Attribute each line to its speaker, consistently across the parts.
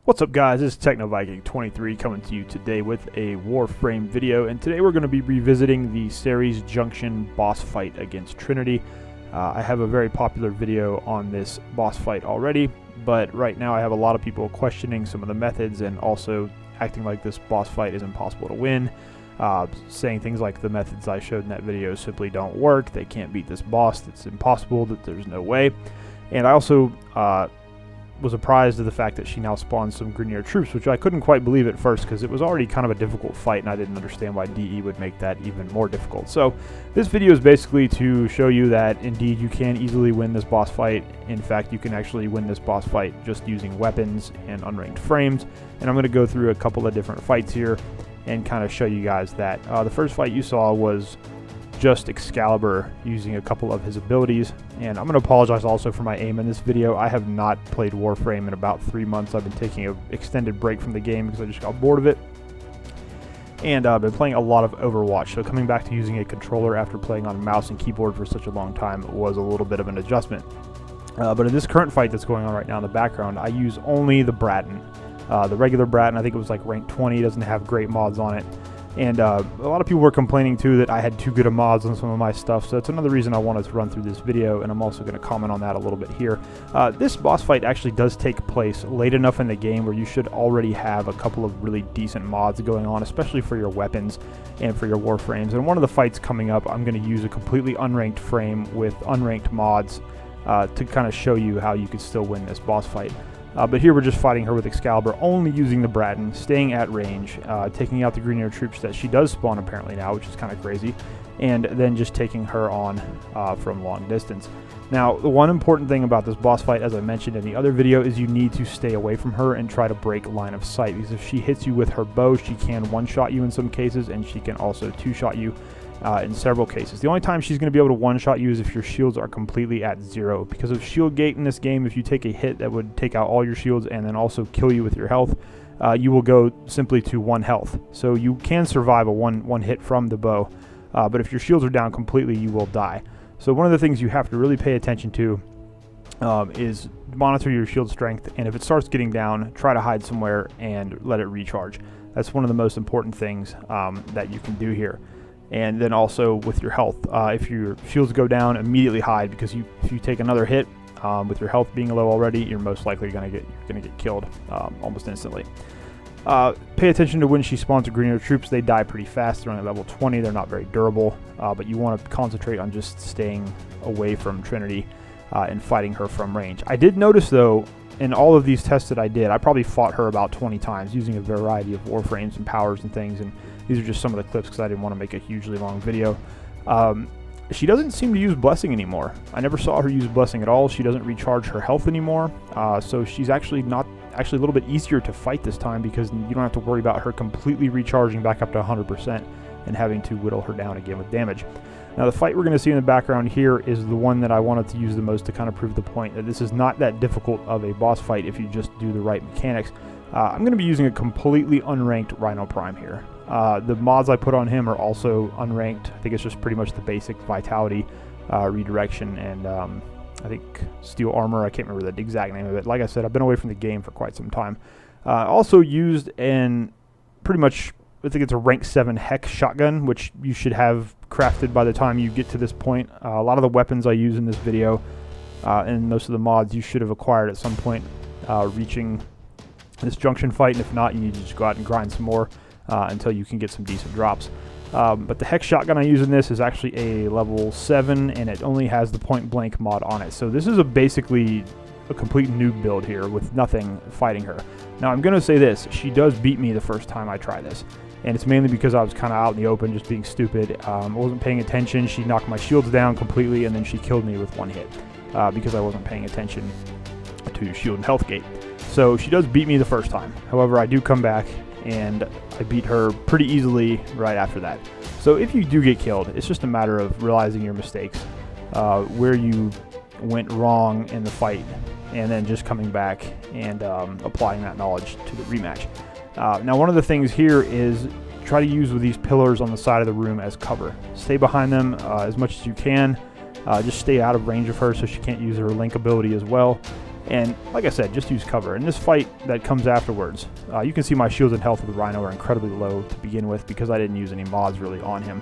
Speaker 1: What's up guys, this is TechnoViking23 coming to you today with a Warframe video, and today we're going to be revisiting the Ceres Junction boss fight against Trinity. I have a very popular video on this boss fight already, but right now I have a lot of people questioning some of the methods and also acting like this boss fight is impossible to win, saying things like the methods I showed in that video simply don't work, they can't beat this boss, it's impossible, that there's no way. And I also was surprised at the fact that she now spawns some Grineer troops, which I couldn't quite believe at first because it was already kind of a difficult fight and I didn't understand why DE would make that even more difficult. So this video is basically to show you that indeed you can easily win this boss fight. In fact, you can actually win this boss fight just using weapons and unranked frames, and I'm going to go through a couple of different fights here and kind of show you guys that. The first fight you saw was just Excalibur using a couple of his abilities, and I'm going to apologize also for my aim in this video. I have not played Warframe in about 3 months. I've been taking an extended break from the game because I just got bored of it, and I've been playing a lot of Overwatch, so coming back to using a controller after playing on mouse and keyboard for such a long time was a little bit of an adjustment. But in this current fight that's going on right now in the background, I use only the Bratton. The regular Bratton, I think it was like rank 20, doesn't have great mods on it. And a lot of people were complaining too that I had too good of mods on some of my stuff, so that's another reason I wanted to run through this video, and I'm also going to comment on that a little bit here. This boss fight actually does take place late enough in the game where you should already have a couple of really decent mods going on, especially for your weapons and for your Warframes. And one of the fights coming up, I'm going to use a completely unranked frame with unranked mods to kind of show you how you could still win this boss fight. But here we're just fighting her with Excalibur, only using the Bratton, staying at range, taking out the Grineer troops that she does spawn apparently now, which is kind of crazy, and then just taking her on from long distance. Now, the one important thing about this boss fight, as I mentioned in the other video, is you need to stay away from her and try to break line of sight, because if she hits you with her bow, she can one-shot you in some cases, and she can also two-shot you in several cases. The only time she's going to be able to one-shot you is if your shields are completely at zero. Because of shield gate in this game, if you take a hit that would take out all your shields and then also kill you with your health, you will go simply to 1 health. So you can survive a one hit from the bow, but if your shields are down completely, you will die. So one of the things you have to really pay attention to is monitor your shield strength, and if it starts getting down, try to hide somewhere and let it recharge. That's one of the most important things that you can do here. And then also with your health, if your shields go down, immediately hide, because if you take another hit with your health being low already, you're most likely going to get killed almost instantly. Pay attention to when she spawns the Grineer troops. They die pretty fast. They're only level 20. They're not very durable, but you want to concentrate on just staying away from Trinity and fighting her from range. I did notice though, in all of these tests that I did, I probably fought her about 20 times using a variety of Warframes and powers and things, and these are just some of the clips because I didn't want to make a hugely long video. She doesn't seem to use Blessing anymore. I never saw her use Blessing at all. She doesn't recharge her health anymore, so she's actually a little bit easier to fight this time because you don't have to worry about her completely recharging back up to 100% and having to whittle her down again with damage. Now the fight we're going to see in the background here is the one that I wanted to use the most to kind of prove the point that this is not that difficult of a boss fight if you just do the right mechanics. I'm going to be using a completely unranked Rhino Prime here. The mods I put on him are also unranked. I think it's just pretty much the basic vitality, redirection, and I think steel armor. I can't remember the exact name of it. Like I said, I've been away from the game for quite some time. Also used in pretty much, I think it's a rank 7 Hex shotgun, which you should have crafted by the time you get to this point. A lot of the weapons I use in this video and most of the mods you should have acquired at some point reaching this junction fight, and if not, you need to just go out and grind some more until you can get some decent drops. But the Hex shotgun I use in this is actually a level 7, and it only has the point blank mod on it. So this is basically a complete noob build here with nothing fighting her. Now I'm going to say this, she does beat me the first time I try this. And it's mainly because I was kind of out in the open just being stupid. I wasn't paying attention. She knocked my shields down completely, and then she killed me with 1 hit because I wasn't paying attention to shield and health gate. So she does beat me the first time. However, I do come back, and I beat her pretty easily right after that. So if you do get killed, it's just a matter of realizing your mistakes, where you went wrong in the fight, and then just coming back and applying that knowledge to the rematch. Now one of the things here is try to use with these pillars on the side of the room as cover. Stay behind them as much as you can. Just stay out of range of her so she can't use her link ability as well. And like I said, just use cover. In this fight that comes afterwards, you can see my shields and health with Rhino are incredibly low to begin with because I didn't use any mods really on him.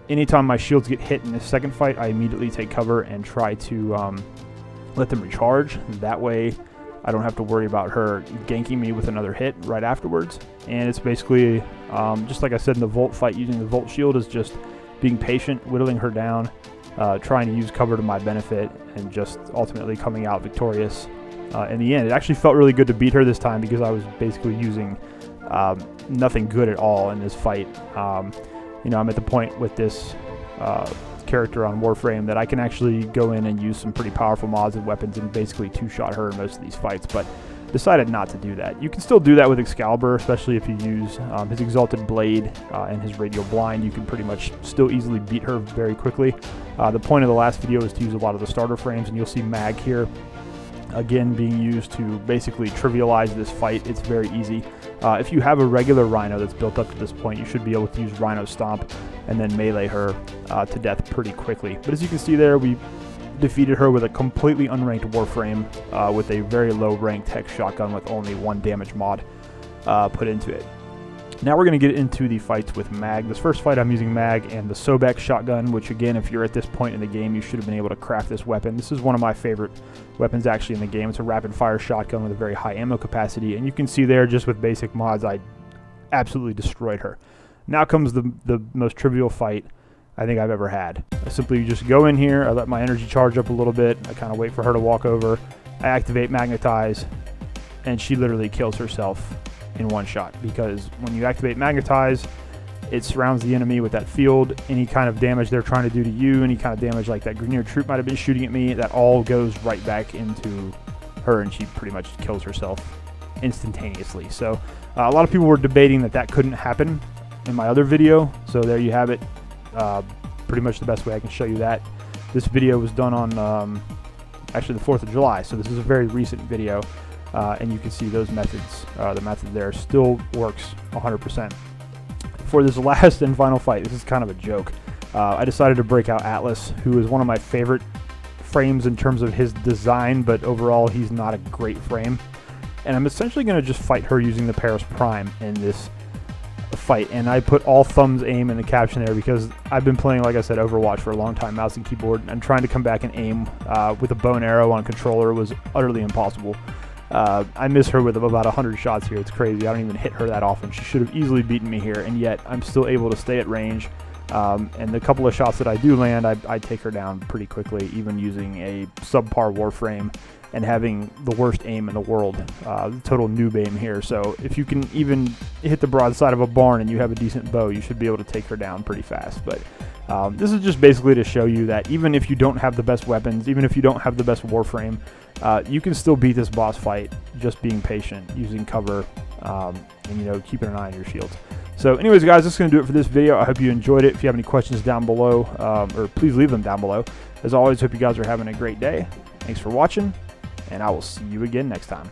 Speaker 1: Anytime my shields get hit in this second fight, I immediately take cover and try to let them recharge. That way I don't have to worry about her ganking me with another hit right afterwards. And it's basically, just like I said in the Volt fight, using the Volt shield is just being patient, whittling her down, trying to use cover to my benefit, and just ultimately coming out victorious in the end. It actually felt really good to beat her this time because I was basically using nothing good at all in this fight. You know, I'm at the point with this character on Warframe that I can actually go in and use some pretty powerful mods and weapons and basically two-shot her in most of these fights, but decided not to do that. You can still do that with Excalibur, especially if you use his Exalted Blade and his Radial Blind. You can pretty much still easily beat her very quickly. The point of the last video is to use a lot of the starter frames, and you'll see Mag here again being used to basically trivialize this fight. It's very easy. If you have a regular Rhino that's built up to this point, you should be able to use Rhino Stomp and then melee her to death pretty quickly. But as you can see there, we defeated her with a completely unranked Warframe with a very low ranked hex shotgun with only 1 damage mod put into it. Now we're going to get into the fights with Mag. This first fight I'm using Mag and the Sobek shotgun, which again, if you're at this point in the game, you should have been able to craft this weapon. This is one of my favorite weapons actually in the game. It's a rapid fire shotgun with a very high ammo capacity, and you can see there just with basic mods I absolutely destroyed her. Now comes the most trivial fight I think I've ever had. I simply just go in here, I let my energy charge up a little bit, I kind of wait for her to walk over, I activate Magnetize, and she literally kills herself in one shot, because when you activate Magnetize, it surrounds the enemy with that field. Any kind of damage they're trying to do to you, any kind of damage like that Grineer troop might have been shooting at me, that all goes right back into her, and she pretty much kills herself instantaneously. So a lot of people were debating that that couldn't happen in my other video, so there you have it. Pretty much the best way I can show you that. This video was done on actually the 4th of July, so this is a very recent video. And you can see those methods, the method there still works 100%. For this last and final fight, this is kind of a joke. I decided to break out Atlas, who is one of my favorite frames in terms of his design, but overall he's not a great frame. And I'm essentially going to just fight her using the Paris Prime in this fight. And I put all thumbs aim in the caption there because I've been playing, like I said, Overwatch for a long time, mouse and keyboard, and trying to come back and aim with a bow and arrow on controller was utterly impossible. I miss her with about 100 shots here. It's crazy. I don't even hit her that often. She should have easily beaten me here, and yet I'm still able to stay at range. And the couple of shots that I do land, I take her down pretty quickly, even using a subpar Warframe and having the worst aim in the world. Total noob aim here. So if you can even hit the broadside of a barn and you have a decent bow, you should be able to take her down pretty fast. But this is just basically to show you that even if you don't have the best weapons, even if you don't have the best Warframe, you can still beat this boss fight just being patient, using cover, and keeping an eye on your shields. So anyways, guys, that's going to do it for this video. I hope you enjoyed it. If you have any questions down below, or please leave them down below. As always, hope you guys are having a great day. Thanks for watching, and I will see you again next time.